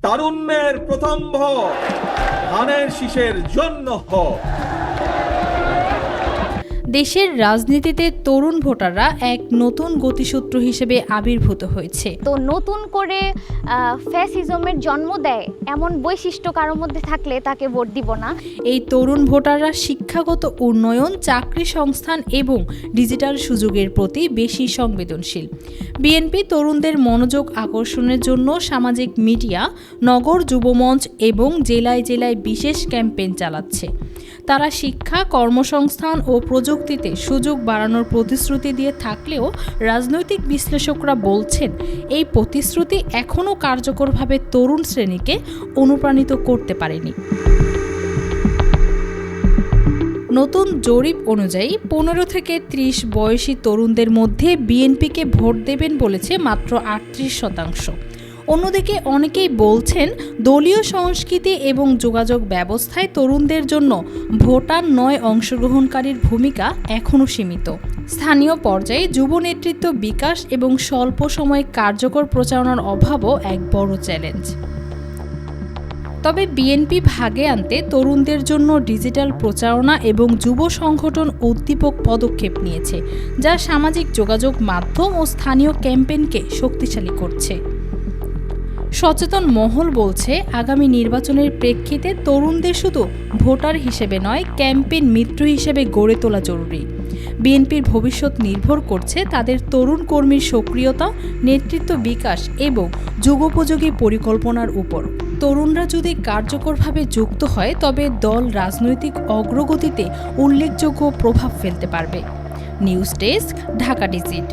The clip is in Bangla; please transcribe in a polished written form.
তারুণ্যের প্রথম ভোট ধানের শীষের জন্য হোক। দেশের রাজনীতিতে তরুণ ভোটাররা এক নতুন গতিসূত্র হিসেবে আবির্ভূত হয়েছে। তো নতুন করে ফ্যাসিজমের জন্ম দেয় এমন বৈশিষ্ট্য কারোর মধ্যে থাকলে তাকে ভোট দিব না। এই তরুণ ভোটাররা শিক্ষাগত উন্নয়ন, চাকরি সংস্থান এবং ডিজিটাল সুযোগের প্রতি বেশি সংবেদনশীল। বিএনপি তরুণদের মনোযোগ আকর্ষণের জন্য সামাজিক মিডিয়া, নগর যুবমঞ্চ এবং জেলায় জেলায় বিশেষ ক্যাম্পেইন চালাচ্ছে। তারা শিক্ষা, কর্মসংস্থান ও প্রযুক্তিতে সুযোগ বাড়ানোর প্রতিশ্রুতি দিয়ে থাকলেও রাজনৈতিক বিশ্লেষকরা বলছেন এই প্রতিশ্রুতি এখনও কার্যকরভাবে তরুণ শ্রেণীকে অনুপ্রাণিত করতে পারেনি। নতুন জরিপ অনুযায়ী 15 থেকে 30 বয়সী তরুণদের মধ্যে বিএনপিকে ভোট দেবেন বলেছে মাত্র 38%। অন্যদিকে অনেকেই বলছেন দলীয় সংস্কৃতি এবং যোগাযোগ ব্যবস্থায় তরুণদের জন্য ভোটার নয় অংশগ্রহণকারীর ভূমিকা এখনও সীমিত। স্থানীয় পর্যায়ে যুব নেতৃত্ব বিকাশ এবং স্বল্প সময়ে কার্যকর প্রচারণার অভাবও এক বড় চ্যালেঞ্জ। তবে বিএনপি ভাগে আনতে তরুণদের জন্য ডিজিটাল প্রচারণা এবং যুব সংগঠন উদ্দীপক পদক্ষেপ নিয়েছে, যা সামাজিক যোগাযোগ মাধ্যম ও স্থানীয় ক্যাম্পেইনকে শক্তিশালী করছে। সচেতন মহল বলছে আগামী নির্বাচনের প্রেক্ষিতে তরুণদের শুধু ভোটার হিসেবে নয়, ক্যাম্পেইন মিত্র হিসেবে গড়ে তোলা জরুরি। বিএনপির ভবিষ্যৎ নির্ভর করছে তাদের তরুণ কর্মীর সক্রিয়তা, নেতৃত্ব বিকাশ এবং যুগোপযোগী পরিকল্পনার উপর। তরুণরা যদি কার্যকরভাবে যুক্ত হয় তবে দল রাজনৈতিক অগ্রগতিতে উল্লেখযোগ্য প্রভাব ফেলতে পারবে। News desk, Dhaka digit.